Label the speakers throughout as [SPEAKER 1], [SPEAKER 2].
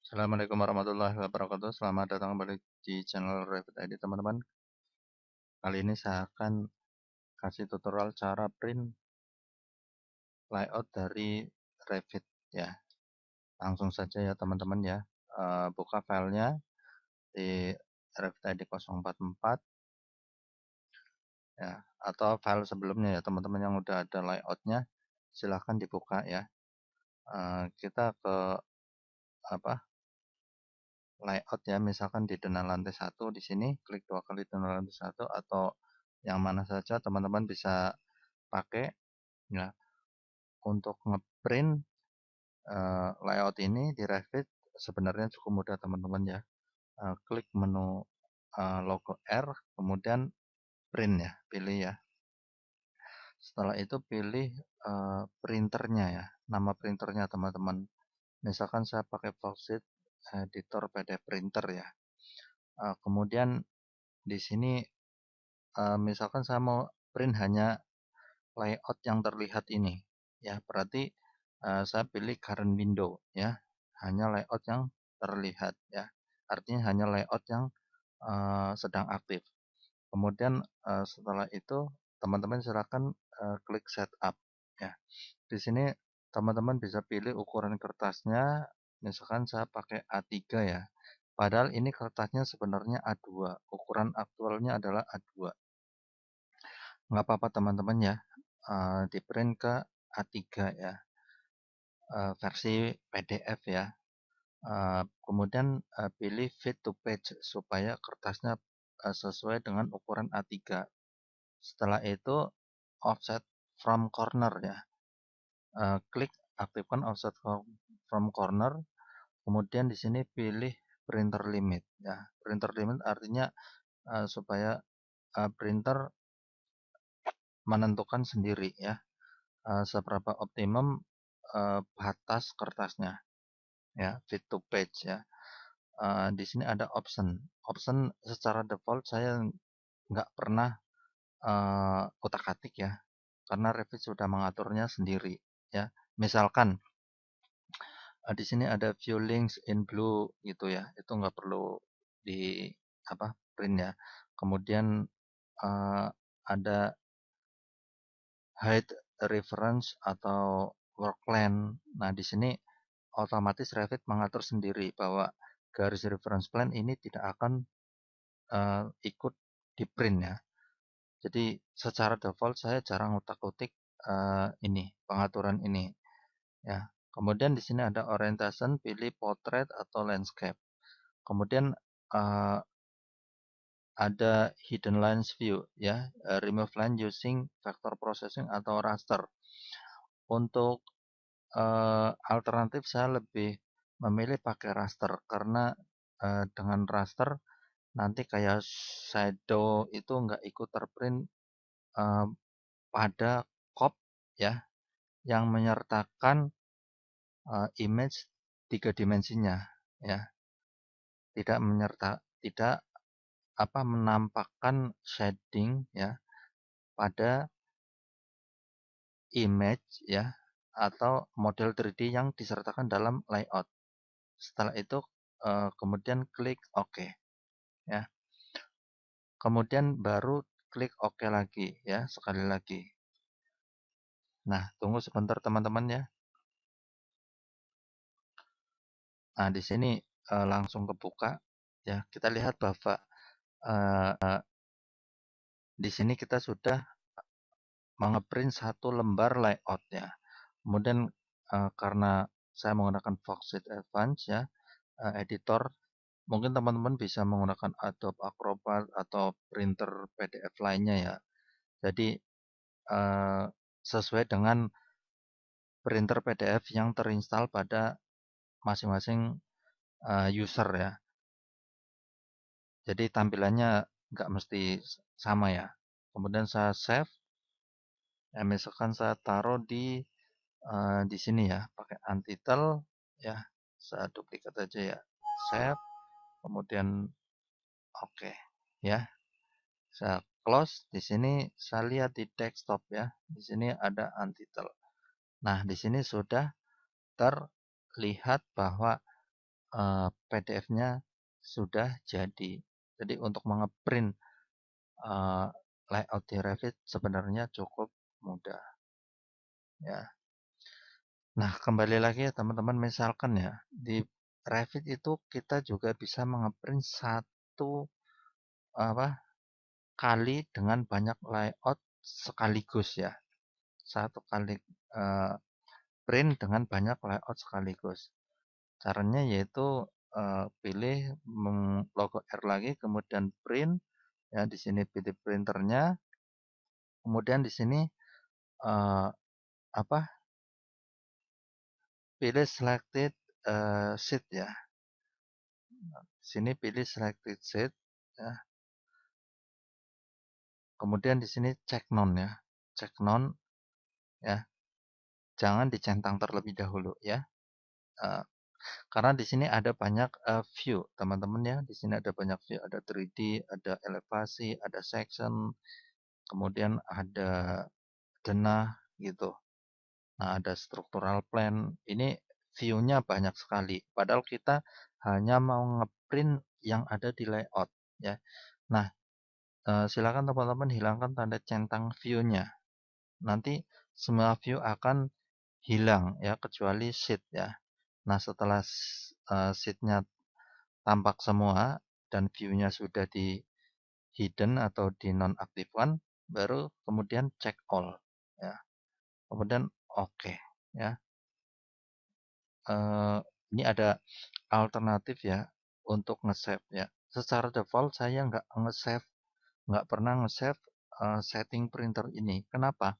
[SPEAKER 1] Assalamualaikum warahmatullahi wabarakatuh. Selamat datang kembali di channel Revit ID, teman-teman. Kali ini saya akan kasih tutorial cara print layout dari Revit ya. Langsung saja ya teman-teman ya. Buka filenya di Revit ID 044 ya, atau file sebelumnya ya teman-teman yang udah ada layoutnya. Silahkan dibuka ya. Kita ke apa layout ya, misalkan di denah lantai 1 di sini, klik 2 kali denah lantai 1 atau yang mana saja teman-teman bisa pakai ya. Untuk ngeprint layout ini di Revit sebenarnya cukup mudah teman-teman ya. Klik menu logo R, kemudian print ya, pilih ya. Setelah itu pilih printernya ya, nama printernya teman-teman. Misalkan saya pakai Foxit Editor PDF Printer ya. Kemudian di sini misalkan saya mau print hanya layout yang terlihat ini ya, berarti saya pilih current window ya, hanya layout yang terlihat ya, artinya hanya layout yang sedang aktif. Kemudian setelah itu teman-teman silakan klik setup ya. Di sini teman-teman bisa pilih ukuran kertasnya, misalkan saya pakai A3 ya, padahal ini kertasnya sebenarnya A2, ukuran aktualnya adalah A2. Nggak apa-apa teman-teman ya, di print ke A3 ya, versi PDF ya. Kemudian pilih fit to page supaya kertasnya sesuai dengan ukuran A3. Setelah itu offset from corner ya. Klik aktifkan offset from corner. Kemudian di sini pilih printer limit ya. Printer limit artinya supaya printer menentukan sendiri ya, seberapa optimum batas kertasnya ya, fit to page ya. Di sini ada option secara default saya nggak pernah utak-atik ya, karena Revit sudah mengaturnya sendiri ya. Misalkan di sini ada view links in blue gitu ya, itu nggak perlu di print ya. Kemudian ada hide reference atau work plan. Nah, di sini otomatis Revit mengatur sendiri bahwa garis reference plan ini tidak akan ikut di print ya. Jadi secara default saya jarang utak-utik ini pengaturan ini ya. Kemudian di sini ada orientation, pilih portrait atau landscape. Kemudian ada hidden lines view ya, remove line using vector processing atau raster. Untuk alternatif saya lebih memilih pakai raster karena dengan raster nanti kayak shadow itu nggak ikut terprint eh, pada cop ya, yang menyertakan image 3 dimensinya ya, tidak menampakkan shading ya pada image ya atau model 3D yang disertakan dalam layout. Setelah itu kemudian klik OK ya. Kemudian baru klik OK lagi ya, sekali lagi. Nah, tunggu sebentar teman-teman ya. Nah, di sini langsung kebuka ya. Kita lihat bahwa di sini kita sudah mengeprint satu lembar layout ya. Kemudian karena saya menggunakan Foxit Advanced ya, editor, mungkin teman-teman bisa menggunakan Adobe Acrobat atau printer PDF lainnya ya. Jadi sesuai dengan printer PDF yang terinstall pada masing-masing user ya. Jadi tampilannya nggak mesti sama ya. Kemudian saya save. Ya, misalkan saya taruh di sini ya, pakai untitled ya. Saya duplikat aja ya. Save. Kemudian oke ya. Saya close. Di sini saya lihat di desktop ya. Di sini ada untitled. Nah, di sini sudah terlihat bahwa PDF-nya sudah jadi. Jadi untuk mengeprint layout di Revit sebenarnya cukup mudah ya. Nah, kembali lagi ya teman-teman, misalkan ya di Revit itu kita juga bisa mengeprint satu apa kali dengan banyak layout sekaligus ya. Satu kali eh, print dengan banyak layout sekaligus. Caranya yaitu pilih logo R lagi, kemudian print ya, di sini pilih printernya, kemudian di sini eh, apa? Pilih selected sheet ya. Sini pilih selected sheet ya. Kemudian di sini cek none ya. Cek none ya. Jangan dicentang terlebih dahulu ya. Eh, karena di sini ada banyak view, teman-teman ya. Di sini ada banyak view, ada 3D, ada elevasi, ada section, kemudian ada denah gitu. Nah, ada structural plan. Ini view-nya banyak sekali. Padahal kita hanya mau ngeprint yang ada di layout ya. Nah, silakan teman-teman hilangkan tanda centang view-nya. Nanti semua view akan hilang ya, kecuali sheet ya. Nah, setelah sheet-nya tampak semua dan view-nya sudah di hidden atau di nonaktifkan, baru kemudian check all ya. Kemudian oke ya. Eh, ini ada alternatif ya untuk nge-save ya. Secara default saya nggak pernah nge-save setting printer ini. Kenapa?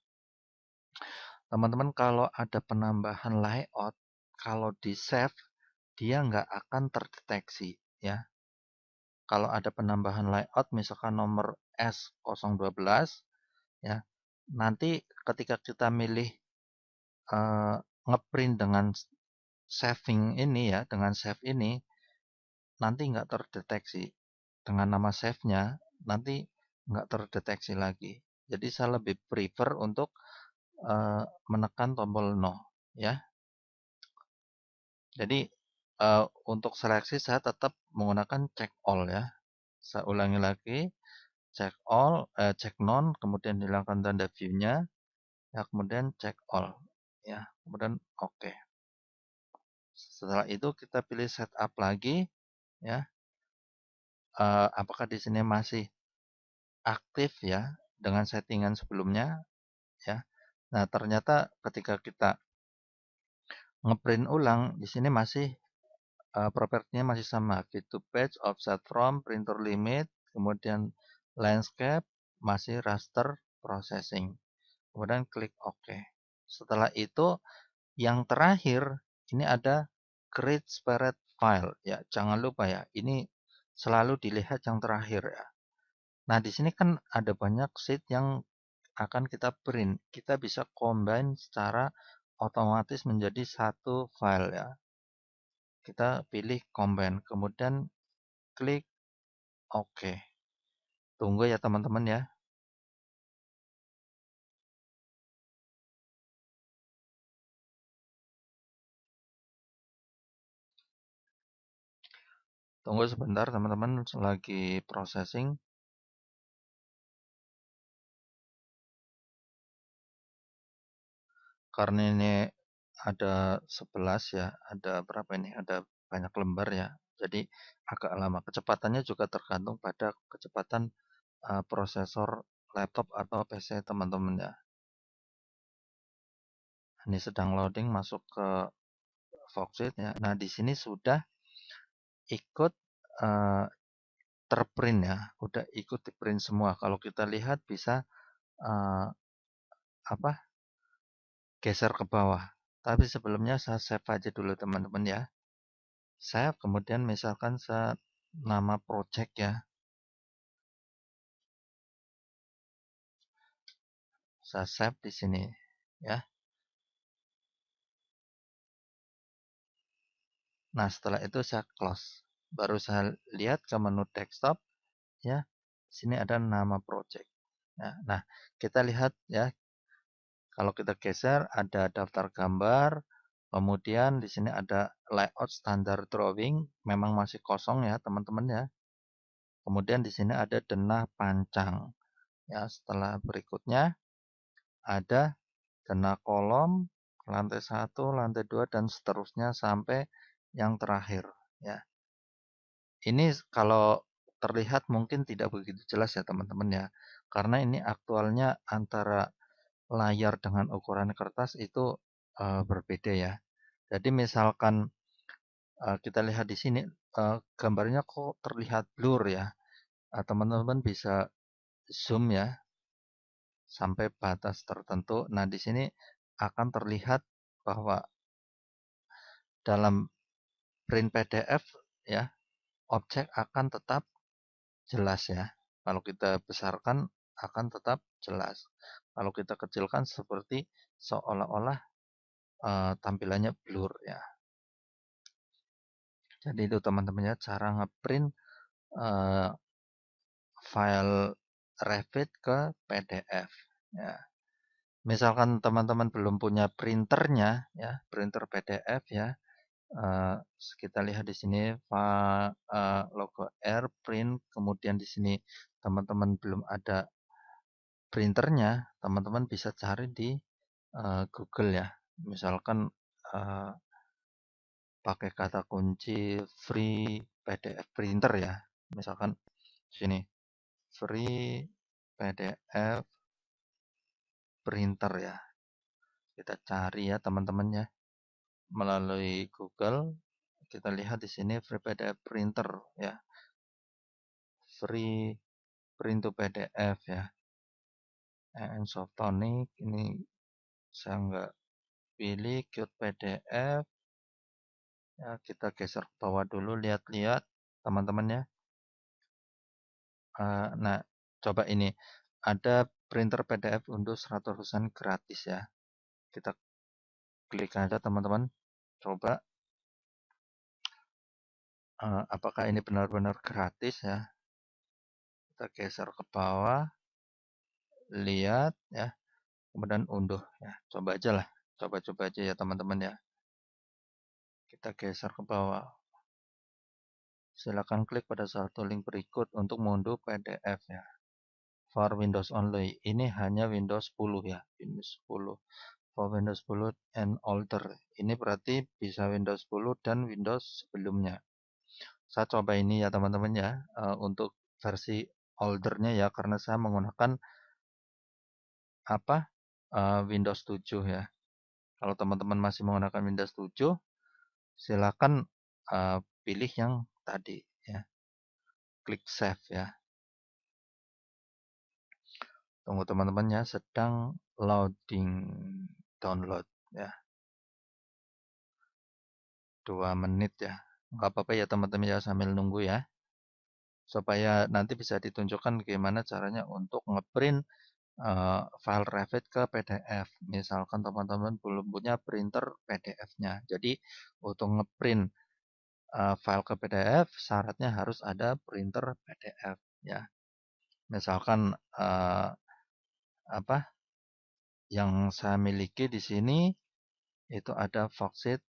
[SPEAKER 1] Teman-teman, kalau ada penambahan layout, kalau di-save dia nggak akan terdeteksi ya. Kalau ada penambahan layout misalkan nomor S012 ya, nanti ketika kita milih ngeprint dengan saving ini ya, dengan save ini, nanti nggak terdeteksi dengan nama save-nya, nanti nggak terdeteksi lagi. Jadi saya lebih prefer untuk menekan tombol no ya. Jadi untuk seleksi saya tetap menggunakan check all ya. Saya ulangi lagi, check all, check none, kemudian hilangkan tanda view-nya, ya kemudian check all, ya kemudian oke. Setelah itu kita pilih setup lagi, ya. Apakah di sini masih aktif ya dengan settingan sebelumnya, ya. Nah ternyata ketika kita ngeprint ulang, di sini masih propertinya masih sama, fit to page, offset from, printer limit, kemudian landscape, masih raster processing. Kemudian klik OK. Setelah itu, yang terakhir, ini ada create separate file. Ya, jangan lupa ya, ini selalu dilihat yang terakhir ya. Nah, di sini kan ada banyak sheet yang akan kita print. Kita bisa combine secara otomatis menjadi satu file ya. Kita pilih combine, kemudian klik OK. Tunggu ya teman-teman ya. Tunggu sebentar teman-teman, lagi processing. Karena ini ada 11 ya, ada berapa ini? Ada banyak lembar ya. Jadi agak lama. Kecepatannya juga tergantung pada kecepatan prosesor laptop atau PC teman-teman ya. Ini sedang loading masuk ke Foxit ya. Nah, di sini sudah ikut uh, terprint ya, udah ikut di print semua. Kalau kita lihat bisa uh, apa? Geser ke bawah. Tapi sebelumnya saya save aja dulu teman-teman ya. Save, kemudian misalkan saya nama project ya. Saya save di sini ya. Nah, setelah itu saya close. Baru saya lihat ke menu desktop ya. Sini ada nama project. Nah, kita lihat ya. Kalau kita geser ada daftar gambar, Kemudian di sini ada layout standar drawing, memang masih kosong ya teman-teman ya. Kemudian di sini ada denah pancang. Ya, setelah berikutnya ada denah kolom, lantai 1, lantai 2 dan seterusnya sampai yang terakhir ya. Ini kalau terlihat mungkin tidak begitu jelas ya teman-teman ya. Karena ini aktualnya antara layar dengan ukuran kertas itu berbeda ya. Jadi misalkan kita lihat di sini gambarnya kok terlihat blur ya. Teman-teman bisa zoom ya sampai batas tertentu. Nah, di sini akan terlihat bahwa dalam print PDF ya, objek akan tetap jelas ya. Kalau kita besarkan akan tetap jelas. Kalau kita kecilkan seperti seolah-olah tampilannya blur ya. Jadi itu teman-teman ya cara ngeprint eh, file Revit ke PDF ya. Misalkan teman-teman belum punya printernya ya, printer PDF ya. eh, Kita lihat di sini logo R print, kemudian di sini teman-teman belum ada printernya, teman-teman bisa cari di Google ya. Misalkan eh, pakai kata kunci free PDF printer ya. Misalkan sini free PDF printer ya. Kita cari ya teman-teman ya melalui Google. Kita lihat di sini free PDF printer ya. Free print to PDF ya. And Softonic ini saya nggak pilih Qt PDF. Ya, kita geser ke bawah dulu lihat-lihat teman-teman ya. Nah, coba ini ada printer PDF untuk 100% gratis ya. Kita klik aja teman-teman. Coba apakah ini benar-benar gratis ya. Kita geser ke bawah, lihat ya, kemudian unduh ya. Coba aja lah. Coba-coba aja ya teman-teman ya. Kita geser ke bawah. Silakan klik pada satu link berikut untuk mengunduh PDF ya. For Windows only. Ini hanya Windows 10 ya. Windows 10. For Windows 10 and older. Ini berarti bisa Windows 10 dan Windows sebelumnya. Saya coba ini ya teman-teman ya. Untuk versi oldernya ya. Karena saya menggunakan apa? Windows 7 ya. Kalau teman-teman masih menggunakan Windows 7, silakan pilih yang tadi ya. Klik save ya. Tunggu teman-teman ya, sedang loading download ya. 2 menit ya. Nggak apa-apa ya teman-teman ya sambil nunggu ya. Supaya nanti bisa ditunjukkan bagaimana caranya untuk ngeprint file Revit ke PDF. Misalkan teman-teman belum punya printer PDF-nya. Jadi untuk ngeprint file ke PDF syaratnya harus ada printer PDF ya. Misalkan apa yang saya miliki di sini itu ada Foxit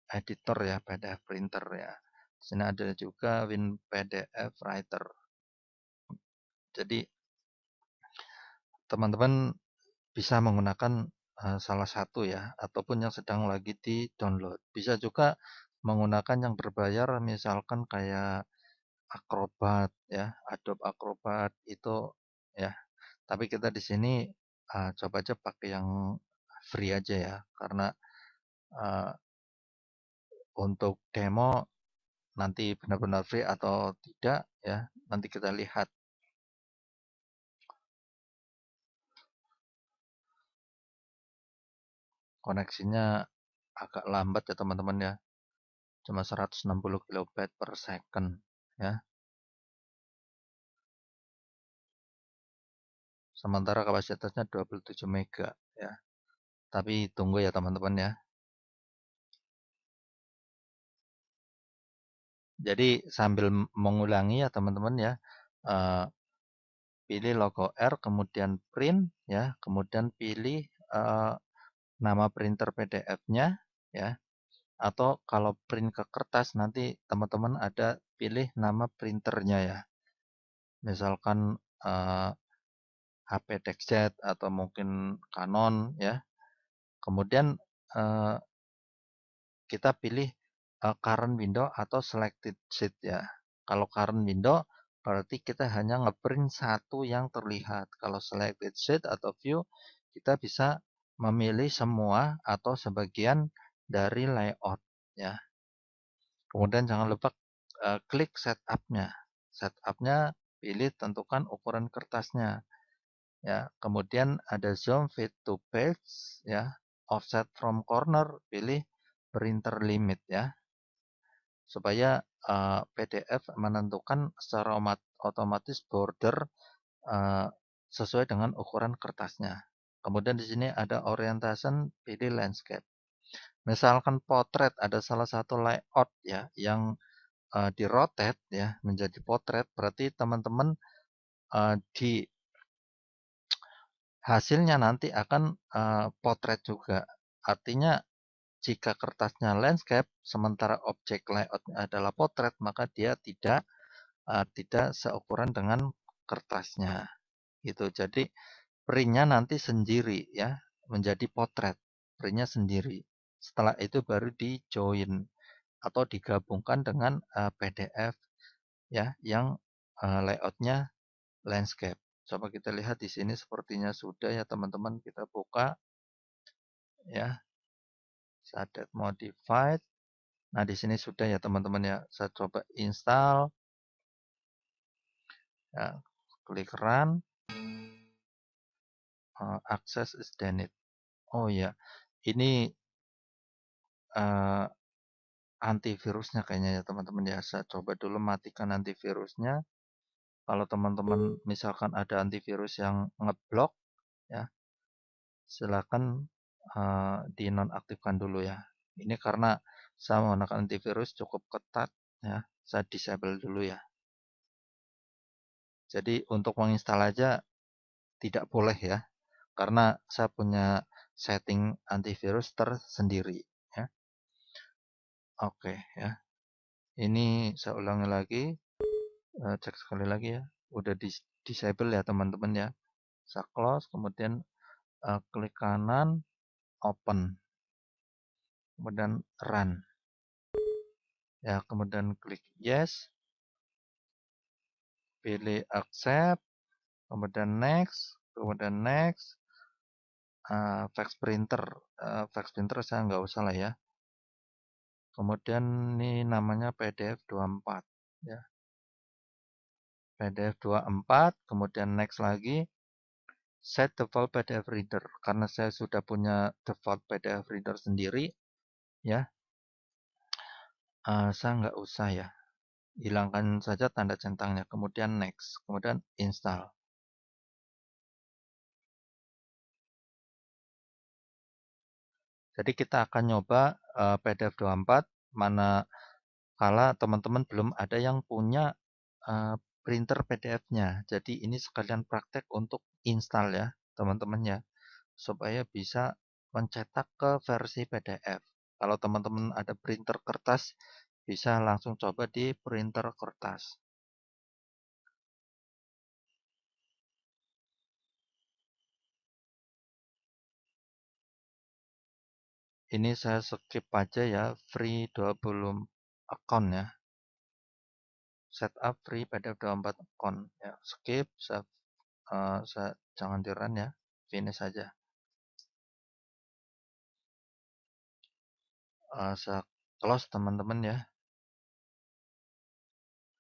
[SPEAKER 1] editor ya, PDF printer ya. Di sini ada juga WinPDF Writer. Jadi teman-teman bisa menggunakan salah satu ya, ataupun yang sedang lagi di-download. Bisa juga menggunakan yang berbayar, misalkan kayak Acrobat ya, Adobe Acrobat itu ya. Tapi kita di sini coba aja pakai yang free aja ya, karena uh, untuk demo nanti benar-benar free atau tidak ya, nanti kita lihat. Koneksinya agak lambat ya teman-teman ya. Cuma 160 kilobyte per second ya. Sementara kapasitasnya 27 mega ya. Tapi tunggu ya teman-teman ya. Jadi sambil mengulangi ya teman-teman ya. eh, Pilih logo R, kemudian print ya, kemudian pilih nama printer PDF-nya ya. Atau kalau print ke kertas nanti teman-teman ada pilih nama printernya ya. Misalkan HP TechJet atau mungkin Canon ya. Kemudian kita pilih current window atau selected sheet ya. Kalau current window berarti kita hanya ngeprint satu yang terlihat. Kalau selected sheet atau view kita bisa memilih semua atau sebagian dari layout ya. Kemudian jangan lupa klik setup-nya. Setup-nya pilih tentukan ukuran kertasnya ya. Kemudian ada zoom fit to page ya. Offset from corner pilih printer limit ya. Supaya PDF menentukan secara otomatis border sesuai dengan ukuran kertasnya. Kemudian di sini ada orientation, pilih landscape. Misalkan potret ada salah satu layout ya yang di rotate ya menjadi potret, berarti teman-teman di hasilnya nanti akan potret juga. Artinya jika kertasnya landscape sementara objek layout adalah potret, maka dia tidak seukuran dengan kertasnya. Gitu. Jadi printnya nanti sendiri ya menjadi potret, printnya sendiri. Setelah itu baru di join atau digabungkan dengan PDF ya yang layoutnya landscape. Coba kita lihat di sini sepertinya sudah ya teman-teman, kita buka ya Shadet modified. Nah di sini sudah ya teman-teman ya. Saya coba install ya, klik run, access is denied. Oh ya, ini antivirusnya kayaknya ya teman-teman ya. Saya coba dulu matikan antivirusnya. Kalau teman-teman misalkan ada antivirus yang ngeblok ya, silakan dinonaktifkan dulu ya. Ini karena saya menggunakan antivirus cukup ketat ya. Saya disable dulu ya. Jadi untuk menginstal aja tidak boleh ya. Karena saya punya setting antivirus tersendiri ya. Oke ya. Ini saya ulangi lagi, cek sekali lagi ya. Udah disable ya teman-teman ya. Saya close, kemudian klik kanan, open, kemudian run. Ya, kemudian klik yes, pilih accept, kemudian next, fax printer, fax printer saya nggak usah lah ya. Kemudian ini namanya PDF 24 ya. PDF 24, kemudian next lagi, set default PDF reader. Karena saya sudah punya default PDF reader sendiri, ya, saya nggak usah ya. Hilangkan saja tanda centangnya, kemudian next, kemudian install. Jadi kita akan nyoba PDF 24, mana kala teman-teman belum ada yang punya printer PDF-nya. Jadi ini sekalian praktek untuk install ya, teman-teman ya. Supaya bisa mencetak ke versi PDF. Kalau teman-teman ada printer kertas, bisa langsung coba di printer kertas. Ini saya skip aja ya, free 20 account ya. Setup free PDF 24 account ya. Skip, saya jangan di run ya, finish saja. Saya close teman-teman ya.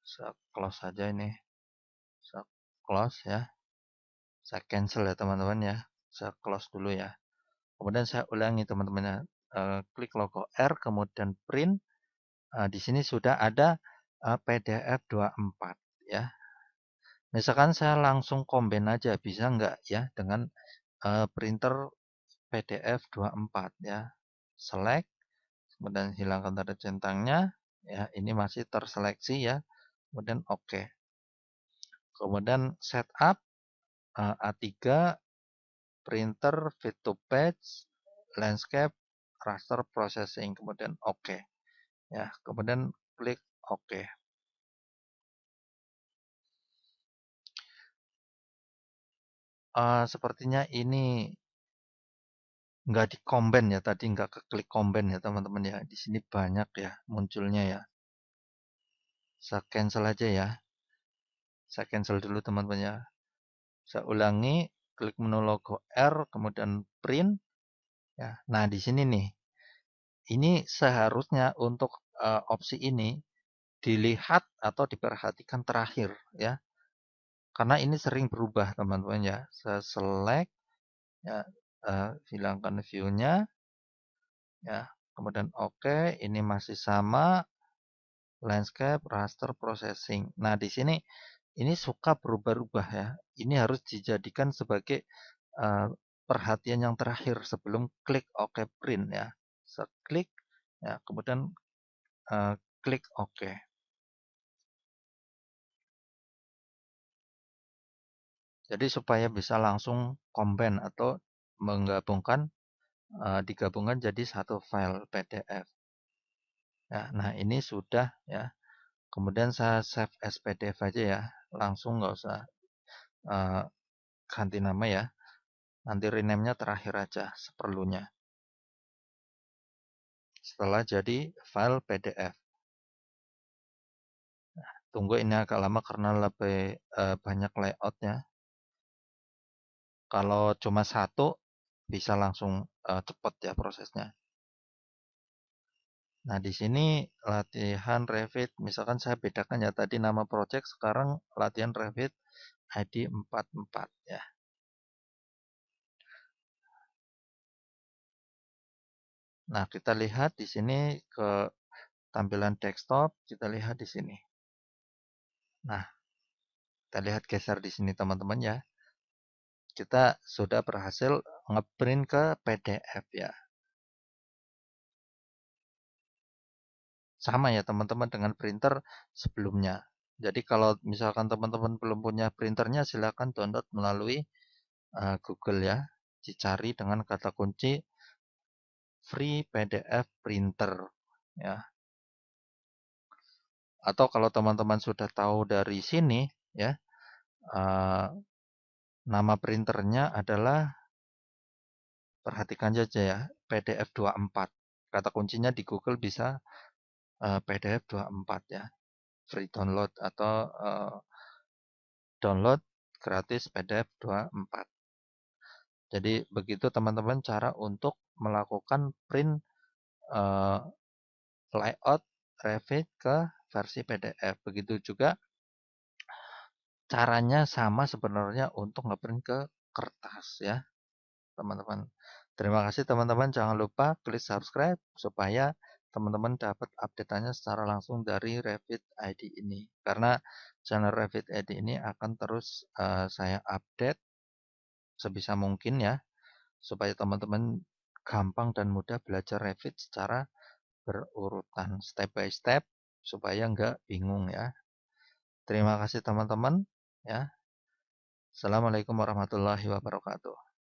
[SPEAKER 1] Saya close saja ini. Saya close ya. Saya cancel ya teman-teman ya. Saya close dulu ya. Kemudian saya ulangi teman-teman ya. Klik logo R, kemudian print. Di sini sudah ada PDF 24 ya. Misalkan saya langsung combine aja, bisa nggak ya dengan printer PDF 24 ya. Select, kemudian hilangkan tanda centangnya. Ya, ini masih terseleksi ya. Kemudian oke. Kemudian setup A3 printer fit to page landscape raster processing, kemudian oke. Ya, kemudian klik oke. Sepertinya ini nggak di combine ya, tadi nggak keklik combine ya teman-teman ya. Di sini banyak ya munculnya ya. Saya cancel aja ya. Saya cancel dulu teman-teman ya. Saya ulangi, klik menu logo R, kemudian print. Ya, nah di sini nih, ini seharusnya untuk opsi ini dilihat atau diperhatikan terakhir ya, karena ini sering berubah teman-teman ya. Saya select ya, hilangkan view-nya ya, kemudian oke, ini masih sama landscape raster processing. Nah di sini ini suka berubah-ubah ya. Ini harus dijadikan sebagai uh, perhatian yang terakhir sebelum klik OK print ya. Seklik ya, kemudian uh, klik OK. Jadi supaya bisa langsung combine atau menggabungkan, digabungkan jadi satu file PDF. Ya, nah ini sudah ya. Kemudian saya save as PDF aja ya. Langsung nggak usah uh, ganti nama ya. Nanti rename-nya terakhir aja seperlunya. Setelah jadi file PDF. Tunggu ini agak lama karena lebih banyak layoutnya. Kalau cuma satu bisa langsung cepat ya prosesnya. Nah di sini latihan Revit, misalkan saya bedakan ya tadi nama project, sekarang latihan Revit ID 44 ya. Nah kita lihat di sini ke tampilan desktop, kita lihat di sini. Nah kita lihat geser di sini teman-teman ya. Kita sudah berhasil ngeprint ke PDF ya. Sama ya teman-teman dengan printer sebelumnya. Jadi kalau misalkan teman-teman belum punya printernya, silakan download melalui Google ya. Dicari dengan kata kunci free PDF printer ya. Atau kalau teman-teman sudah tahu dari sini ya, uh, nama printernya adalah, perhatikan saja ya, PDF 24. Kata kuncinya di Google bisa PDF 24 ya. Free download atau download gratis PDF 24. Jadi begitu teman-teman cara untuk melakukan print uh, layout Revit ke versi PDF. Begitu juga caranya sama sebenarnya untuk ngeprint ke kertas ya, teman-teman. Terima kasih teman-teman. Jangan lupa klik subscribe supaya teman-teman dapat update-nya secara langsung dari Revit ID ini. Karena channel Revit ID ini akan terus saya update sebisa mungkin ya, supaya teman-teman gampang dan mudah belajar Revit secara berurutan, step by step, supaya nggak bingung ya. Terima kasih teman-teman ya. Assalamualaikum warahmatullahi wabarakatuh.